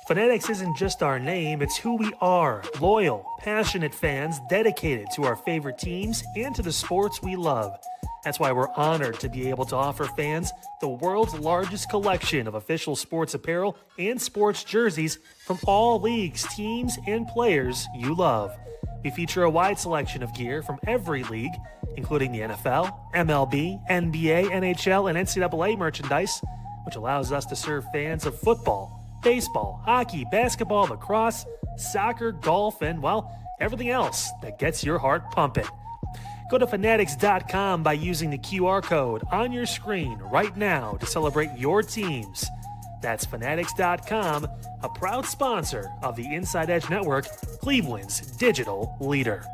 Fanatics isn't just our name, it's who we are. Loyal, passionate fans dedicated to our favorite teams and to the sports we love. That's why we're honored to be able to offer fans the world's largest collection of official sports apparel and sports jerseys from all leagues, teams, and players you love. We feature a wide selection of gear from every league, including the NFL, MLB, NBA, NHL, and NCAA merchandise, which allows us to serve fans of football, baseball, hockey, basketball, lacrosse, soccer, golf, and, well, everything else that gets your heart pumping. Go to fanatics.com by using the QR code on your screen right now to celebrate your teams. That's fanatics.com, a proud sponsor of the Inside Edge Network, Cleveland's digital leader.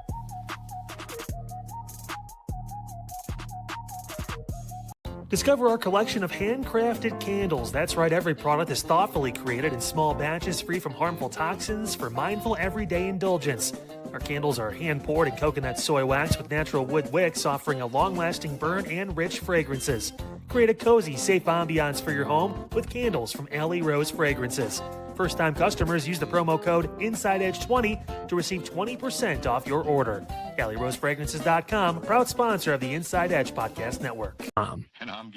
Discover our collection of handcrafted candles. That's right, every product is thoughtfully created in small batches free from harmful toxins for mindful everyday indulgence. Our candles are hand-poured in coconut soy wax with natural wood wicks, offering a long-lasting burn and rich fragrances. Create a cozy, safe ambiance for your home with candles from Alley Rose Fragrances. First-time customers use the promo code InsideEdge20 to receive 20% off your order. AlleyRoseFragrances.com, proud sponsor of the Inside Edge Podcast Network. All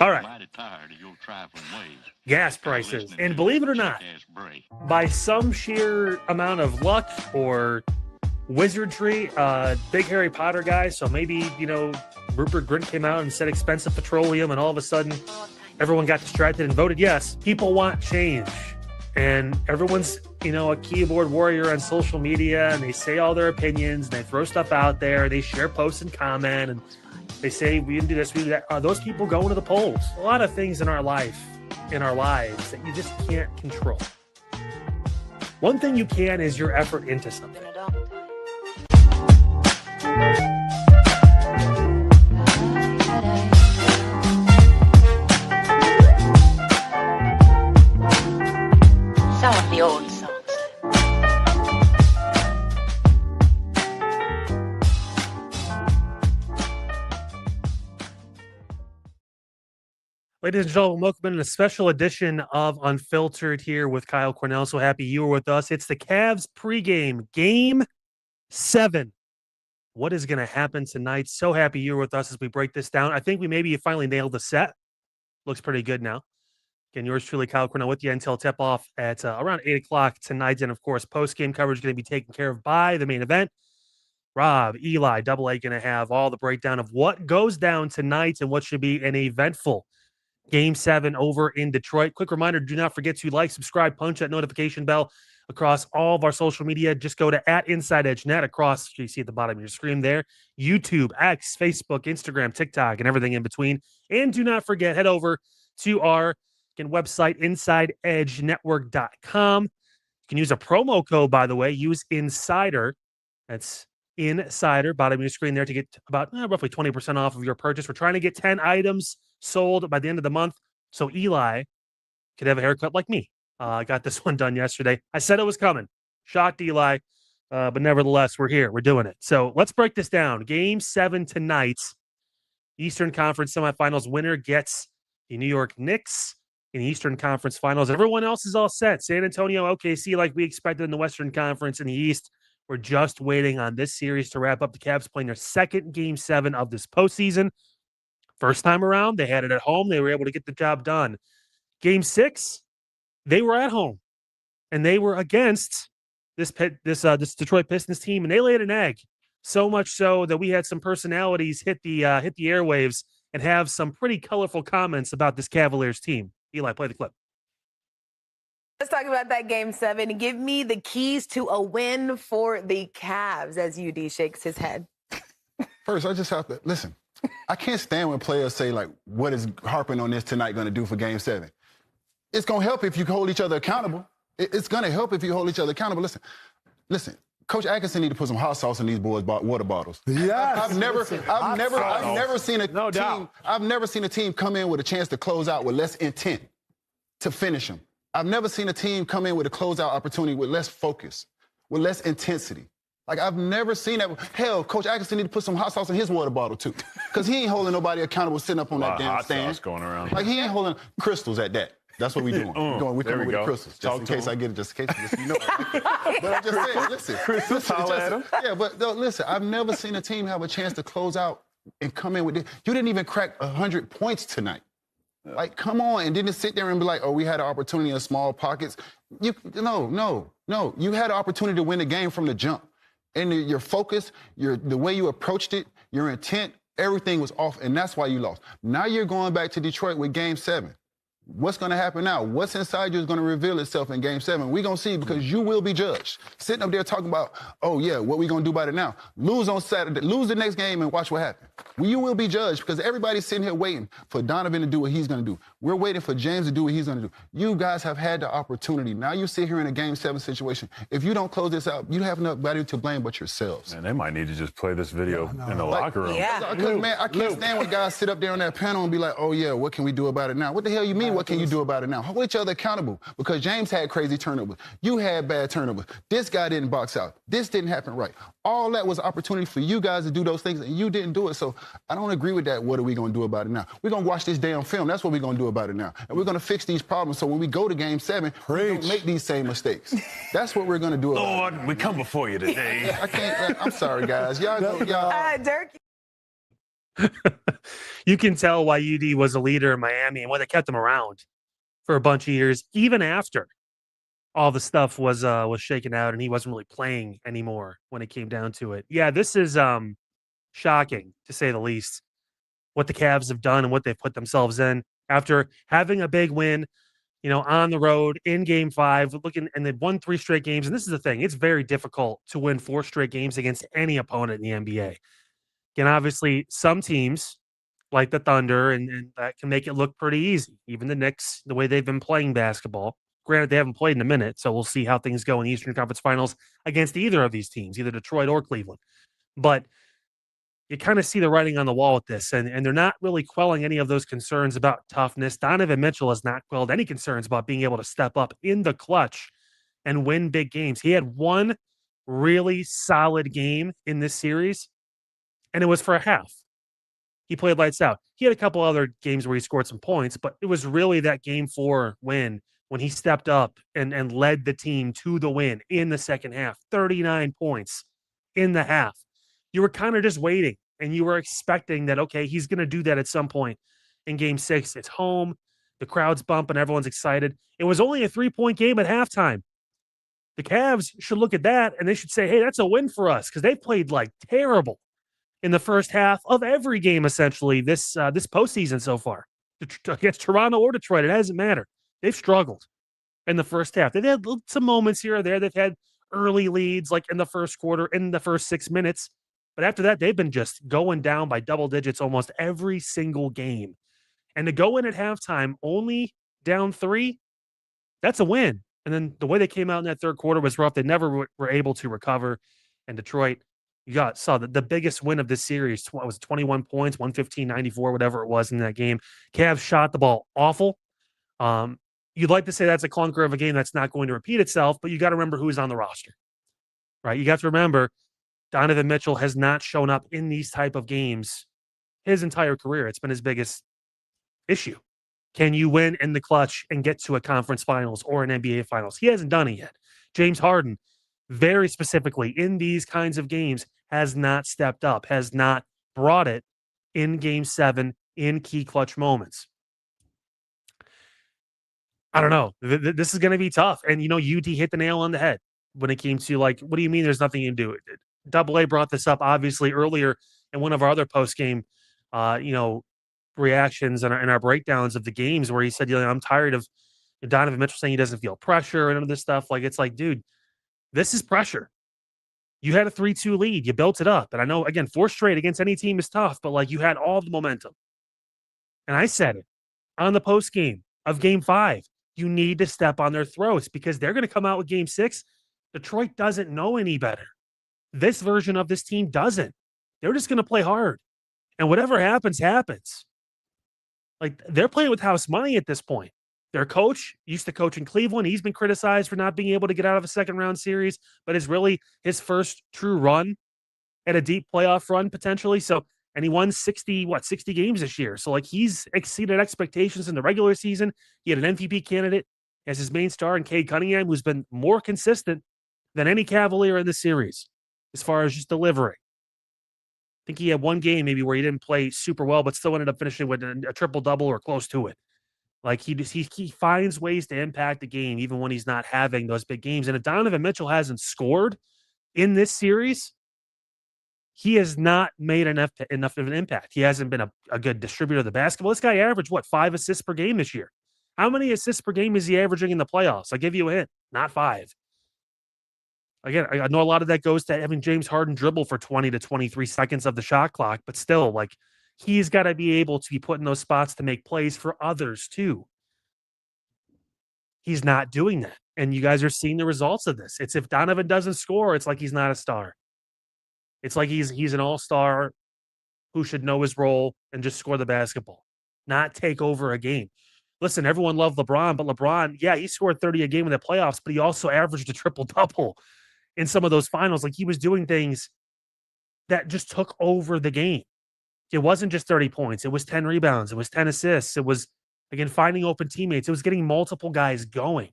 right. Gas prices. And believe it or not, by some sheer amount of luck or wizardry, big Harry Potter guy, so maybe, Rupert Grint came out and said expensive petroleum, and all of a sudden everyone got distracted and voted yes. People want change. And everyone's, a keyboard warrior on social media, and they say all their opinions, and they throw stuff out there, they share posts and comment, and they say, we didn't do this, we did that. Are those people going to the polls? A lot of things in our lives that you just can't control. One thing you can is your effort into something. Some of the old songs. Ladies and gentlemen, welcome in a special edition of Unfiltered here with Kyle Cornell. So happy you were with us. It's the Cavs pregame, Game 7. What is going to happen tonight? So happy you were with us as we break this down. I think we maybe finally nailed the set. Looks pretty good now. Again, yours truly, Kyle Cornell, with you until tip-off at around 8 o'clock tonight. And, of course, post-game coverage is going to be taken care of by the main event. Rob, Eli, Double A going to have all the breakdown of what goes down tonight and what should be an eventful Game 7 over in Detroit. Quick reminder, do not forget to like, subscribe, punch that notification bell across all of our social media. Just go to @InsideEdgeNet across, you see at the bottom of your screen there, YouTube, X, Facebook, Instagram, TikTok, and everything in between. And do not forget, head over to our website, InsideEdgeNetwork.com. You can use a promo code, by the way. Use Insider. That's Insider, bottom of your screen there, to get about roughly 20% off of your purchase. We're trying to get 10 items sold by the end of the month, so Eli could have a haircut like me. I got this one done yesterday. I said it was coming. Shocked Eli, but nevertheless, we're here. We're doing it. So let's break this down. Game 7 tonight. Eastern Conference semifinals winner gets the New York Knicks in the Eastern Conference Finals. Everyone else is all set. San Antonio, OKC, like we expected in the Western Conference. In the East, we're just waiting on this series to wrap up. The Cavs playing their second Game 7 of this postseason. First time around, they had it at home. They were able to get the job done. Game 6, they were at home, and they were against this Detroit Pistons team, and they laid an egg. So much so that we had some personalities hit the airwaves and have some pretty colorful comments about this Cavaliers team. Eli, play the clip. Let's talk about that Game 7. Give me the keys to a win for the Cavs as UD shakes his head. First, I just have to listen. I can't stand when players say, like, what is harping on this tonight going to do for Game 7? It's going to help if you hold each other accountable. It's going to help if you hold each other accountable. Listen. Coach Atkinson need to put some hot sauce in these boys' water bottles. Yes. I've never seen a team come in with a chance to close out with less intent to finish them. I've never seen a team come in with a closeout opportunity with less focus, with less intensity. Like, I've never seen that. Hell, Coach Atkinson need to put some hot sauce in his water bottle, too. Because he ain't holding nobody accountable sitting up on that damn stand. Hot sauce going around. Like, he ain't holding crystals at that. That's what we doing. We come with the crystals, just in case I get it, just in case you know. But I'm just saying, listen. Crystals, holla at 'em. Yeah, but no, listen, I've never seen a team have a chance to close out and come in with this. You didn't even crack 100 points tonight. Like, come on, and didn't sit there and be like, oh, we had an opportunity in small pockets. No. You had an opportunity to win the game from the jump. And your focus, the way you approached it, your intent, everything was off, and that's why you lost. Now you're going back to Detroit with Game 7. What's going to happen now? What's inside you is going to reveal itself in Game 7. We're going to see, because you will be judged. Sitting up there talking about, oh, yeah, what we going to do about it now? Lose on Saturday. Lose the next game and watch what happens. You will be judged, because everybody's sitting here waiting for Donovan to do what he's going to do. We're waiting for James to do what he's going to do. You guys have had the opportunity. Now you sit here in a Game 7 situation. If you don't close this out, you have nobody to blame but yourselves. And they might need to just play this video in the locker room. Yeah. Because, man, I can't stand when guys sit up there on that panel and be like, oh, yeah, what can we do about it now? What the hell you mean, what can you do about it now? Hold each other accountable, because James had crazy turnovers. You had bad turnovers. This guy didn't box out. This didn't happen right. All that was opportunity for you guys to do those things, and you didn't do it. So I don't agree with that. What are we going to do about it now? We're going to watch this damn film. That's what we're going to do about it now. And we're going to fix these problems, so when we go to Game 7, we don't make these same mistakes. That's what we're going to do about it. Lord, we come before you today. I can't. I'm sorry, guys. Y'all know, Dirk. You can tell why UD was a leader in Miami and why they kept him around for a bunch of years, even after all the stuff was shaken out and he wasn't really playing anymore when it came down to it. Yeah, this is shocking, to say the least, what the Cavs have done and what they've put themselves in after having a big win, on the road in Game 5, and they've won 3 straight games. And this is the thing. It's very difficult to win 4 straight games against any opponent in the NBA. Again, obviously, some teams like the Thunder, and that can make it look pretty easy. Even the Knicks, the way they've been playing basketball. Granted, they haven't played in a minute, so we'll see how things go in the Eastern Conference Finals against either of these teams, either Detroit or Cleveland. But you kind of see the writing on the wall with this, and they're not really quelling any of those concerns about toughness. Donovan Mitchell has not quelled any concerns about being able to step up in the clutch and win big games. He had one really solid game in this series, and it was for a half. He played lights out. He had a couple other games where he scored some points, but it was really that Game 4 win when he stepped up and led the team to the win in the second half. 39 points in the half. You were kind of just waiting, and you were expecting that, okay, he's going to do that at some point in Game 6. It's home. The crowd's bumping. Everyone's excited. It was only a 3-point game at halftime. The Cavs should look at that, and they should say, hey, that's a win for us, because they played like terrible in the first half of every game, essentially, this postseason so far. Against Toronto or Detroit, it doesn't matter. They've struggled in the first half. They've had some moments here or there. They've had early leads, like in the first quarter, in the first 6 minutes. But after that, they've been just going down by double digits almost every single game. And to go in at halftime only down 3, that's a win. And then the way they came out in that third quarter was rough. They never were able to recover. And Detroit, saw the biggest win of this series was 21 points, 115-94, whatever it was in that game. Cavs shot the ball awful. You'd like to say that's a clunker of a game that's not going to repeat itself, but you got to remember who's on the roster, right? You got to remember Donovan Mitchell has not shown up in these type of games his entire career. It's been his biggest issue. Can you win in the clutch and get to a conference finals or an NBA finals? He hasn't done it yet. James Harden, very specifically in these kinds of games, has not stepped up, has not brought it in Game 7 in key clutch moments. I don't know. This is going to be tough. And, UD hit the nail on the head when it came to, like, what do you mean there's nothing you can do? Double A brought this up, obviously, earlier in one of our other post-game, reactions and our breakdowns of the games where he said, I'm tired of Donovan Mitchell saying he doesn't feel pressure and all this stuff. Like, it's like, dude, this is pressure. You had a 3-2 lead. You built it up. And I know, again, 4 straight against any team is tough, but, like, you had all the momentum. And I said it on the post game of Game 5. You need to step on their throats because they're going to come out with Game 6. Detroit doesn't know any better. This version of this team doesn't. They're just going to play hard. And whatever happens, happens. Like, they're playing with house money at this point. Their coach used to coach in Cleveland. He's been criticized for not being able to get out of a second-round series, but it's really his first true run at a deep playoff run, potentially. So And he won 60 games this year. So, like, he's exceeded expectations in the regular season. He had an MVP candidate as his main star in Cade Cunningham, who's been more consistent than any Cavalier in the series as far as just delivering. I think he had one game maybe where he didn't play super well, but still ended up finishing with a triple-double or close to it. Like, he finds ways to impact the game even when he's not having those big games. And if Donovan Mitchell hasn't scored in this series, he has not made enough of an impact. He hasn't been a good distributor of the basketball. This guy averaged, 5 assists per game this year? How many assists per game is he averaging in the playoffs? I'll give you a hint. Not 5. Again, I know a lot of that goes to having James Harden dribble for 20 to 23 seconds of the shot clock, but still, like, he's got to be able to be put in those spots to make plays for others too. He's not doing that. And you guys are seeing the results of this. It's if Donovan doesn't score, it's like he's not a star. It's like he's an all-star who should know his role and just score the basketball, not take over a game. Listen, everyone loved LeBron, but LeBron, yeah, he scored 30 a game in the playoffs, but he also averaged a triple-double in some of those finals. Like, he was doing things that just took over the game. It wasn't just 30 points. It was 10 rebounds. It was 10 assists. It was, again, finding open teammates. It was getting multiple guys going,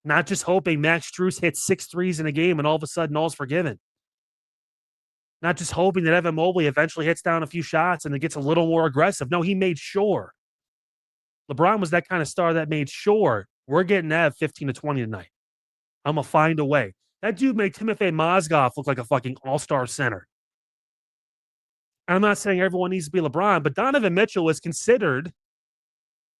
not just hoping Max Strus hits 6 threes in a game and all of a sudden all's forgiven. Not just hoping that Evan Mobley eventually hits down a few shots and it gets a little more aggressive. No, he made sure. LeBron was that kind of star that made sure we're getting Ev 15 to 20 tonight. I'm going to find a way. That dude made Timofey Mozgov look like a fucking all-star center. And I'm not saying everyone needs to be LeBron, but Donovan Mitchell is considered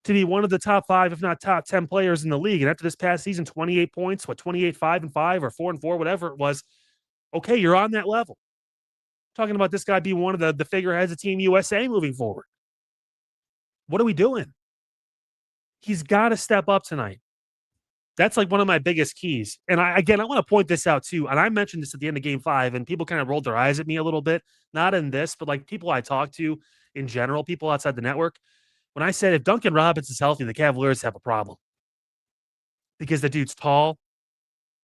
to be one of the top 5, if not top 10 players in the league. And after this past season, 28 points, 28, 5-5 or 4-4, whatever it was. Okay, you're on that level. Talking about this guy being one of the figureheads of Team USA moving forward. What are we doing? He's got to step up tonight. That's like one of my biggest keys. And I want to point this out too. And I mentioned this at the end of Game 5, and people kind of rolled their eyes at me a little bit. Not in this, but like people I talk to in general, people outside the network. When I said if Duncan Robinson's healthy, the Cavaliers have a problem. Because the dude's tall.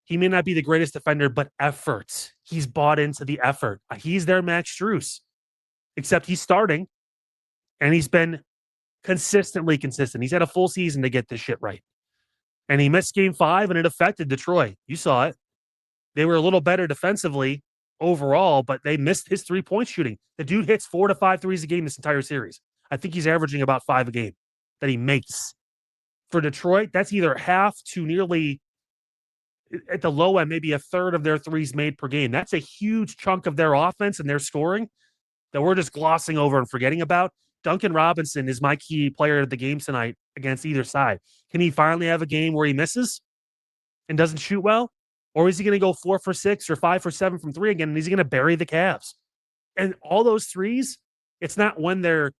He may not be the greatest defender, but effort. He's bought into the effort. He's their Max Strus. Except he's starting, and he's been consistently consistent. He's had a full season to get this shit right. And he missed Game 5, and it affected Detroit. You saw it. They were a little better defensively overall, but they missed his 3-point shooting. The dude hits 4 to 5 threes a game this entire series. I think he's averaging about 5 a game that he makes. For Detroit, that's either half to nearly, at the low end, maybe a third of their threes made per game. That's a huge chunk of their offense and their scoring that we're just glossing over and forgetting about. Duncan Robinson is my key player of the game tonight against either side. Can he finally have a game where he misses and doesn't shoot well? Or is he going to go 4 for 6 or 5 for 7 from 3 again, and is he going to bury the Cavs? And all those threes, it's not when they're,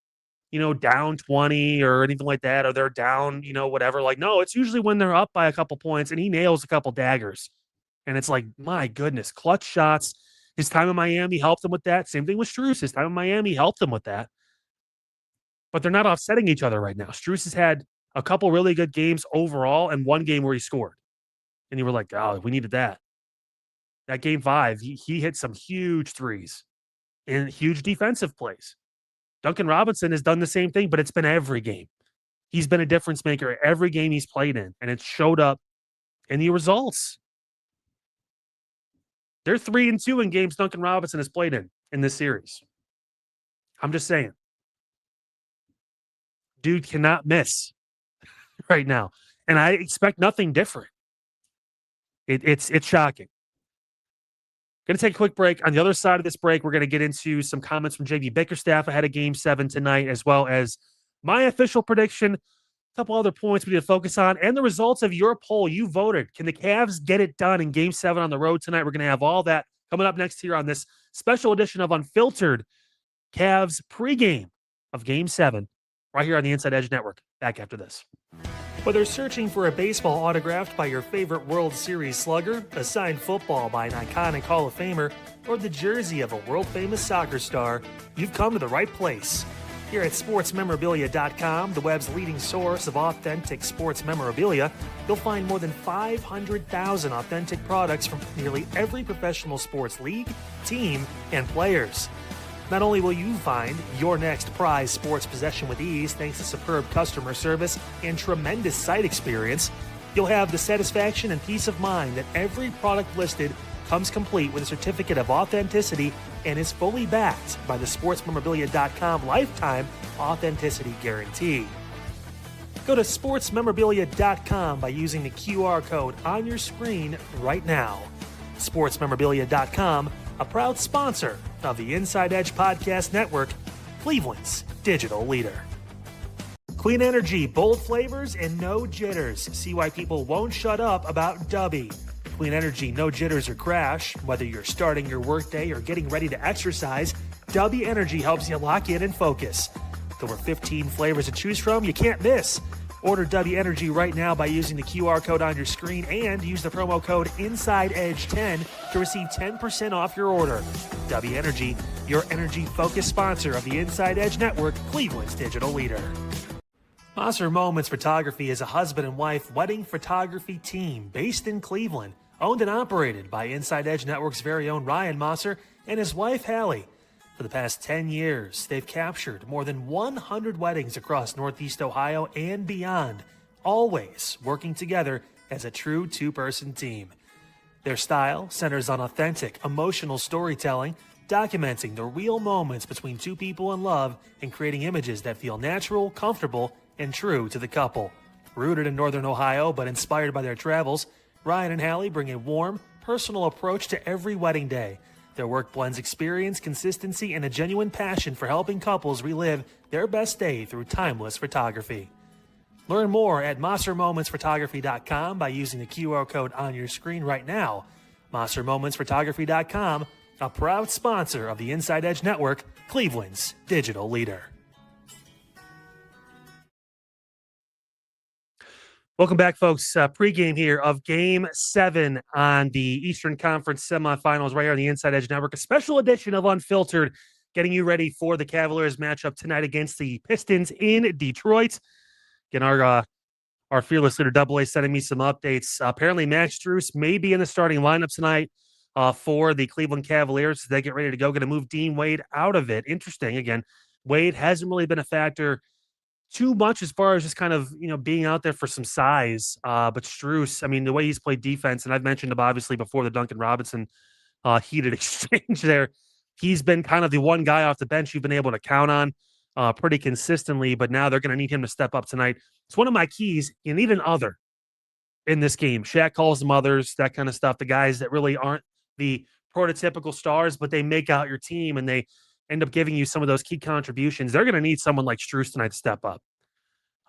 down 20 or anything like that, or they're down, whatever. Like, no, it's usually when they're up by a couple points and he nails a couple daggers. And it's like, my goodness, clutch shots. His time in Miami helped him with that. Same thing with Strus. His time in Miami helped him with that. But they're not offsetting each other right now. Strus has had a couple really good games overall and one game where he scored. And you were like, oh, we needed that. That Game 5, he hit some huge threes and huge defensive plays. Duncan Robinson has done the same thing, but it's been every game. He's been a difference maker every game he's played in, and it showed up in the results. They're 3-2 in games Duncan Robinson has played in this series. I'm just saying. Dude cannot miss right now. And I expect nothing different. It's shocking. Going to take a quick break. On the other side of this break, we're going to get into some comments from JV Bickerstaff ahead of Game 7 tonight, as well as my official prediction, a couple other points we need to focus on, and the results of your poll. You voted. Can the Cavs get it done in Game 7 on the road tonight? We're going to have all that coming up next here on this special edition of Unfiltered Cavs pregame of Game 7. Right here on the Inside Edge Network. Back after this. Whether searching for a baseball autographed by your favorite World Series slugger, a signed football by an iconic Hall of Famer, or the jersey of a world-famous soccer star, you've come to the right place. Here at sportsmemorabilia.com, the web's leading source of authentic sports memorabilia, you'll find more than 500,000 authentic products from nearly every professional sports league, team, and players. Not only will you find your next prize sports possession with ease thanks to superb customer service and tremendous site experience, you'll have the satisfaction and peace of mind that every product listed comes complete with a certificate of authenticity and is fully backed by the sportsmemorabilia.com lifetime authenticity guarantee. Go to sportsmemorabilia.com by using the QR code on your screen right now. Sportsmemorabilia.com, a proud sponsor of the Inside Edge Podcast Network, Cleveland's digital leader. Clean energy, bold flavors, and no jitters. See why people won't shut up about Dubby. Clean energy, no jitters or crash. Whether you're starting your workday or getting ready to exercise, Dubby Energy helps you lock in and focus. With over 15 flavors to choose from, you can't miss. Order Dubby Energy right now by using the QR code on your screen and use the promo code InsideEdge10 to receive 10% off your order. Dubby Energy, your energy-focused sponsor of the Inside Edge Network, Cleveland's digital leader. Mosser Moments Photography is a husband and wife wedding photography team based in Cleveland, owned and operated by Inside Edge Network's very own Ryan Mosser and his wife, Hallie. For the past 10 years, they've captured more than 100 weddings across Northeast Ohio and beyond, always working together as a true two-person team. Their style centers on authentic, emotional storytelling, documenting the real moments between two people in love and creating images that feel natural, comfortable, and true to the couple. Rooted in Northern Ohio but inspired by their travels, Ryan and Hallie bring a warm, personal approach to every wedding day. Their work blends experience, consistency, and a genuine passion for helping couples relive their best day through timeless photography. Learn more at MosserMomentsPhotography.com by using the QR code on your screen right now. MosserMomentsPhotography.com, a proud sponsor of the Inside Edge Network, Cleveland's digital leader. Welcome back, folks. Pregame here of Game 7 on the Eastern Conference semifinals right here on the Inside Edge Network. A special edition of Unfiltered, getting you ready for the Cavaliers matchup tonight against the Pistons in Detroit. Again, our fearless leader, Double A, sending me some updates. Apparently, Max Strus may be in the starting lineup tonight for the Cleveland Cavaliers. They get ready to go. Going to move Dean Wade out of it. Interesting. Again, Wade hasn't really been a factor too much as far as just kind of, being out there for some size. But Strus, I mean, the way he's played defense, and I've mentioned him obviously before the Duncan Robinson heated exchange there, he's been kind of the one guy off the bench you've been able to count on pretty consistently, but now they're going to need him to step up tonight. It's one of my keys. You need an other in this game. Shaq calls them others, that kind of stuff. The guys that really aren't the prototypical stars, but they make out your team and they end up giving you some of those key contributions. They're going to need someone like Strus tonight to step up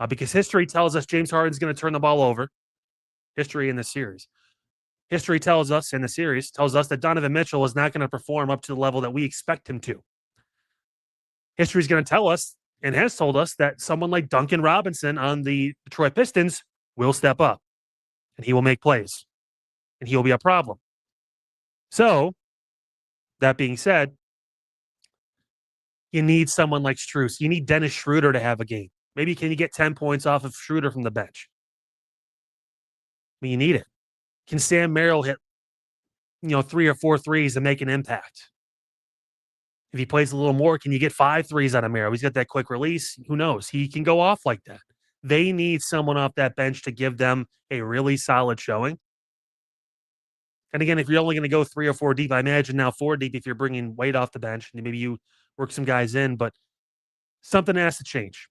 because history tells us James Harden's going to turn the ball over. History in this series. History tells us in the series, tells us that Donovan Mitchell is not going to perform up to the level that we expect him to. History is going to tell us and has told us that someone like Duncan Robinson on the Detroit Pistons will step up and he will make plays and he will be a problem. So, that being said, you need someone like Strus. You need Dennis Schroeder to have a game. Maybe can you get 10 points off of Schroeder from the bench? I mean, you need it. Can Sam Merrill hit, 3 or 4 threes and make an impact? If he plays a little more, can you get 5 threes out of Merrill? He's got that quick release. Who knows? He can go off like that. They need someone off that bench to give them a really solid showing. And again, if you're only going to go 3 or 4 deep, I imagine now 4 deep if you're bringing Wade off the bench and maybe you work some guys in, but something has to change.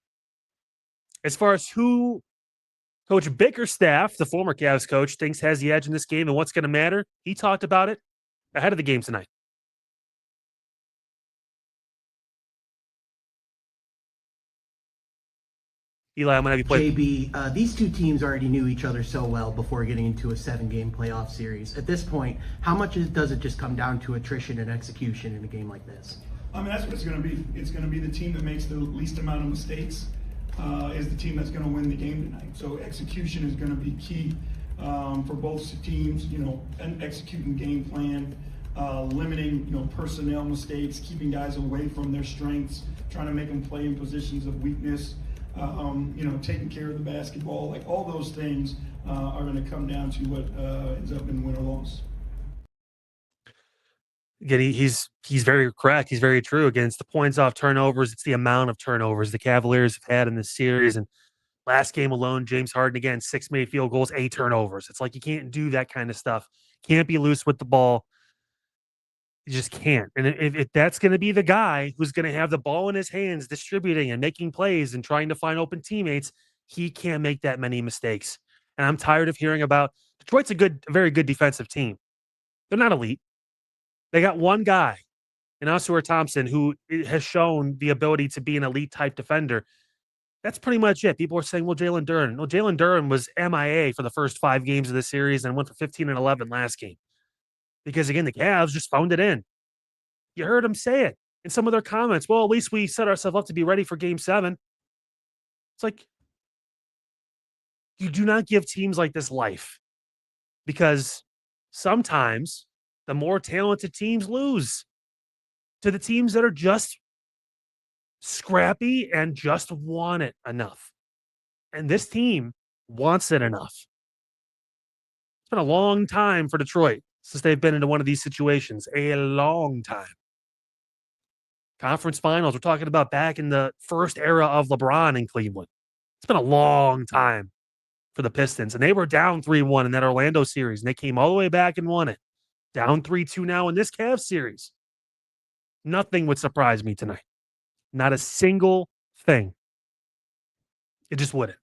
As far as who Coach Bickerstaff, the former Cavs coach, thinks has the edge in this game and what's going to matter, he talked about it ahead of the game tonight. Eli, I'm going to have you play. JB, these two teams already knew each other so well before getting into a 7-game playoff series. At this point, how much does it just come down to attrition and execution in a game like this? I mean, that's what it's going to be. It's going to be the team that makes the least amount of mistakes is the team that's going to win the game tonight. So execution is going to be key for both teams, and executing game plan, limiting, personnel mistakes, keeping guys away from their strengths, trying to make them play in positions of weakness, taking care of the basketball. Like all those things are going to come down to what ends up in win or loss. again, he's very correct. He's very true. Again, it's the points off turnovers. It's the amount of turnovers the Cavaliers have had in this series. And last game alone, James Harden, again, 6 made field goals, 8 turnovers. It's like you can't do that kind of stuff. Can't be loose with the ball. You just can't. And if that's going to be the guy who's going to have the ball in his hands, distributing and making plays and trying to find open teammates, he can't make that many mistakes. And I'm tired of hearing about Detroit's a very good defensive team. They're not elite. They got one guy, in Oscar Thompson, who has shown the ability to be an elite type defender. That's pretty much it. People are saying, well, Jalen Duren. No, Jalen Duren was MIA for the first 5 games of the series and went for 15 and 11 last game. Because, again, the Cavs just phoned it in. You heard him say it in some of their comments. Well, at least we set ourselves up to be ready for Game 7. It's like, you do not give teams like this life. Because sometimes the more talented teams lose to the teams that are just scrappy and just want it enough. And this team wants it enough. It's been a long time for Detroit since they've been into one of these situations. A long time. Conference finals, we're talking about back in the first era of LeBron in Cleveland. It's been a long time for the Pistons. And they were down 3-1 in that Orlando series. And they came all the way back and won it. Down 3-2 now in this Cavs series. Nothing would surprise me tonight. Not a single thing. It just wouldn't.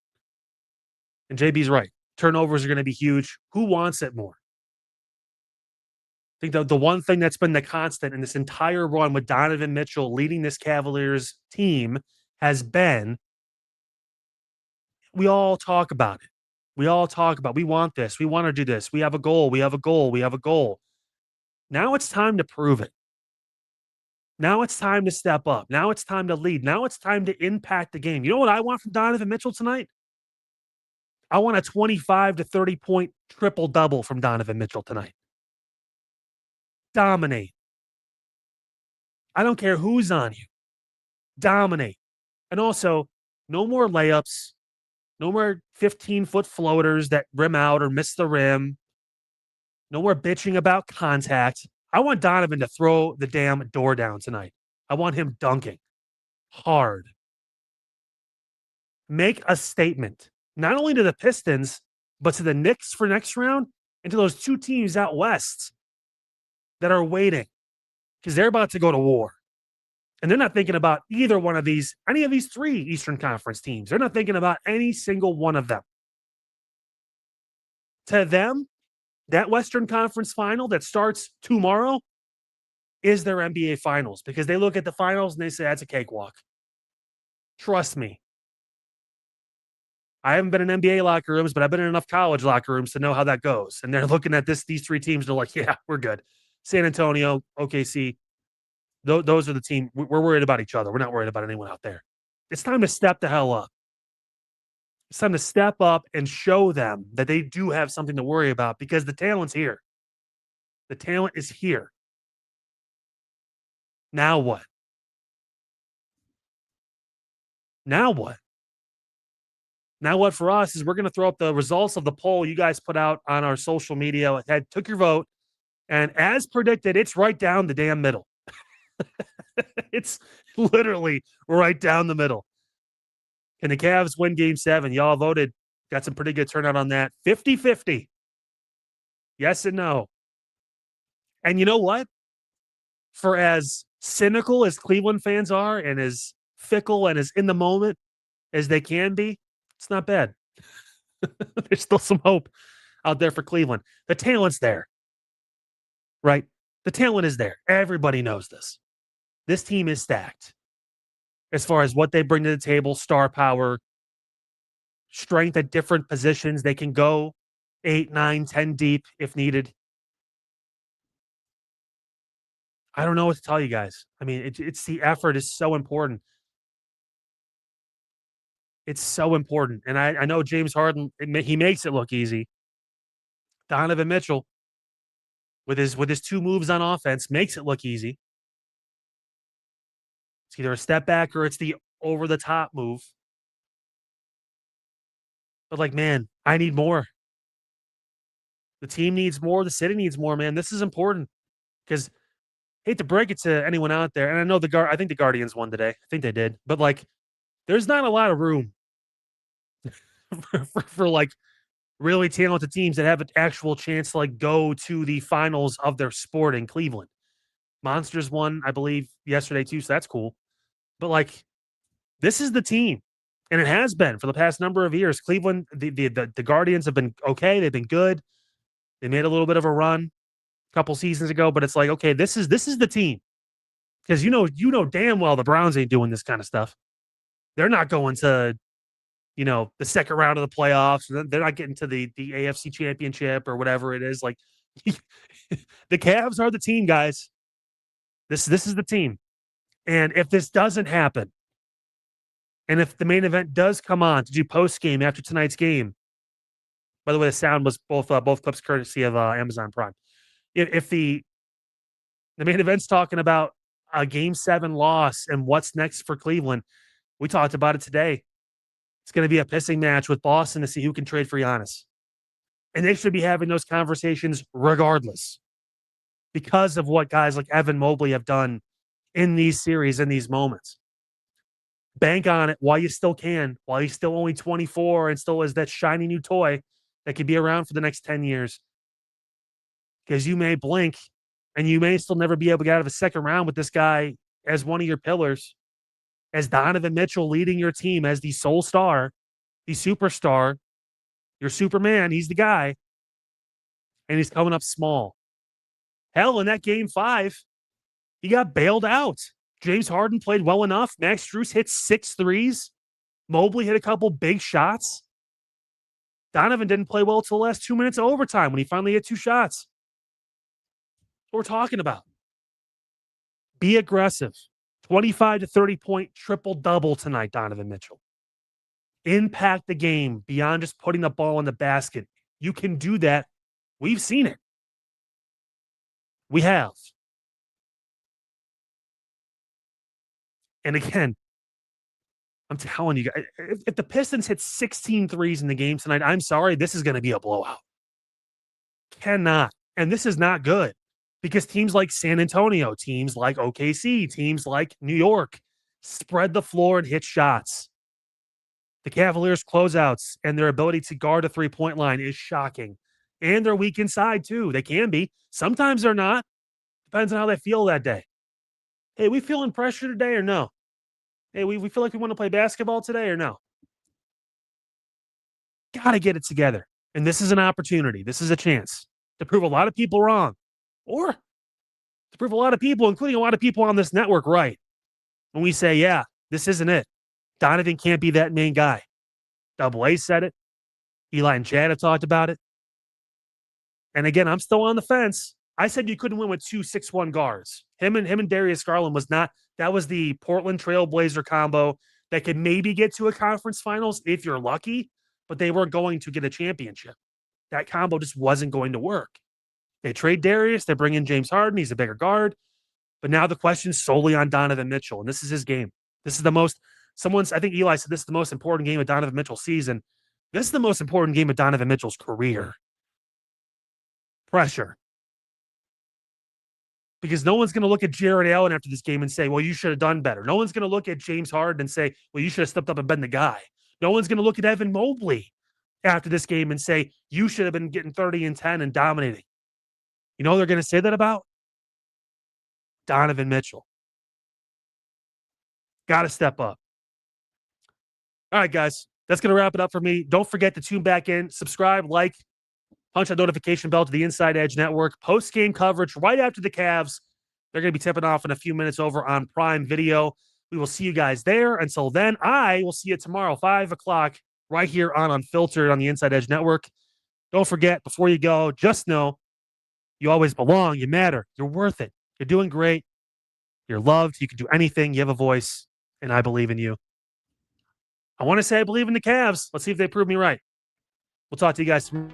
And JB's right. Turnovers are going to be huge. Who wants it more? I think the one thing that's been the constant in this entire run with Donovan Mitchell leading this Cavaliers team has been, we all talk about it. We all talk about, we want this. We want to do this. We have a goal. We have a goal. We have a goal. Now it's time to prove it. Now it's time to step up. Now it's time to lead. Now it's time to impact the game. You know what I want from Donovan Mitchell tonight? I want a 25 to 30 point triple-double from Donovan Mitchell tonight. Dominate. I don't care who's on you. Dominate. And also, no more layups. No more 15-foot floaters that rim out or miss the rim. No more bitching about contact. I want Donovan to throw the damn door down tonight. I want him dunking hard. Make a statement, not only to the Pistons, but to the Knicks for next round and to those 2 teams out west that are waiting because they're about to go to war. And they're not thinking about either one of these, any of these 3 Eastern Conference teams. They're not thinking about any single one of them. To them, that Western Conference final that starts tomorrow is their NBA Finals because they look at the finals and they say, that's a cakewalk. Trust me. I haven't been in NBA locker rooms, but I've been in enough college locker rooms to know how that goes. And they're looking at these 3 teams. They're like, yeah, we're good. San Antonio, OKC, those are the team. We're worried about each other. We're not worried about anyone out there. It's time to step the hell up. It's time to step up and show them that they do have something to worry about because the talent's here. The talent is here. Now what? Now what? Now what for us is we're going to throw up the results of the poll you guys put out on our social media. Took your vote, and as predicted, it's right down the damn middle. It's literally right down the middle. Can the Cavs win Game 7? Y'all voted. Got some pretty good turnout on that. 50-50. Yes and no. And you know what? For as cynical as Cleveland fans are and as fickle and as in the moment as they can be, it's not bad. There's still some hope out there for Cleveland. The talent's there. Right? The talent is there. Everybody knows this. This team is stacked. As far as what they bring to the table, star power, strength at different positions. They can go 8, 9, 10 deep if needed. I don't know what to tell you guys. I mean, it's the effort is so important. It's so important. And I know James Harden, he makes it look easy. Donovan Mitchell, with his 2 moves on offense, makes it look easy. It's either a step back or it's the over-the-top move. But, like, man, I need more. The team needs more. The city needs more, man. This is important because hate to break it to anyone out there, and I know I think the Guardians won today. I think they did. But, like, there's not a lot of room for like, really talented teams that have an actual chance to, like, go to the finals of their sport in Cleveland. Monsters won, I believe, yesterday too, so that's cool. But, like, this is the team, and it has been for the past number of years. Cleveland, the Guardians have been okay. They've been good. They made a little bit of a run a couple seasons ago, but it's like, okay, this is the team. Because you know damn well the Browns ain't doing this kind of stuff. They're not going to, the second round of the playoffs. They're not getting to the AFC Championship or whatever it is. Like, the Cavs are the team, guys. This is the team. And if this doesn't happen, and if the main event does come on to do post game after tonight's game, by the way, the sound was both clips courtesy of Amazon Prime. If the main event's talking about a Game 7 loss and what's next for Cleveland, we talked about it today. It's going to be a pissing match with Boston to see who can trade for Giannis. And they should be having those conversations regardless because of what guys like Evan Mobley have done in these series, in these moments. Bank on it while you still can, while he's still only 24 and still is that shiny new toy that could be around for the next 10 years. Because you may blink and you may still never be able to get out of a second round with this guy as one of your pillars, as Donovan Mitchell leading your team as the sole star, the superstar, your Superman. He's the guy. And he's coming up small. Hell, in that Game 5, he got bailed out. James Harden played well enough. Max Strus hit 6 threes. Mobley hit a couple big shots. Donovan didn't play well till the last 2 minutes of overtime when he finally hit 2 shots. That's what we're talking about. Be aggressive. 25 to 30 point triple double tonight, Donovan Mitchell. Impact the game beyond just putting the ball in the basket. You can do that. We've seen it. We have. And again, I'm telling you guys, if the Pistons hit 16 threes in the game tonight, I'm sorry, this is going to be a blowout. Cannot. And this is not good because teams like San Antonio, teams like OKC, teams like New York spread the floor and hit shots. The Cavaliers' closeouts and their ability to guard a three-point line is shocking. And they're weak inside, too. They can be. Sometimes they're not. Depends on how they feel that day. Hey, we feeling pressure today or no? Hey, we feel like we want to play basketball today or no? Got to get it together. And this is an opportunity. This is a chance to prove a lot of people wrong or to prove a lot of people, including a lot of people on this network, right. When we say, yeah, this isn't it. Donovan can't be that main guy. Double A said it. Eli and Chad have talked about it. And again, I'm still on the fence. I said you couldn't win with 2 6'1" guards. Him and Darius Garland was not. That was the Portland Trailblazer combo that could maybe get to a conference finals if you're lucky, but they weren't going to get a championship. That combo just wasn't going to work. They trade Darius. They bring in James Harden. He's a bigger guard. But now the question's solely on Donovan Mitchell, and this is his game. This is the most. I think Eli said this is the most important game of Donovan Mitchell's season. This is the most important game of Donovan Mitchell's career. Pressure. Because no one's going to look at Jared Allen after this game and say, well, you should have done better. No one's going to look at James Harden and say, well, you should have stepped up and been the guy. No one's going to look at Evan Mobley after this game and say, you should have been getting 30 and 10 and dominating. You know what they're going to say that about? Donovan Mitchell. Got to step up. All right, guys. That's going to wrap it up for me. Don't forget to tune back in, subscribe, like, punch that notification bell to the Inside Edge Network. Post-game coverage right after the Cavs. They're going to be tipping off in a few minutes over on Prime Video. We will see you guys there. Until then, I will see you tomorrow, 5 o'clock, right here on Unfiltered on the Inside Edge Network. Don't forget, before you go, just know you always belong. You matter. You're worth it. You're doing great. You're loved. You can do anything. You have a voice, and I believe in you. I want to say I believe in the Cavs. Let's see if they prove me right. We'll talk to you guys tomorrow.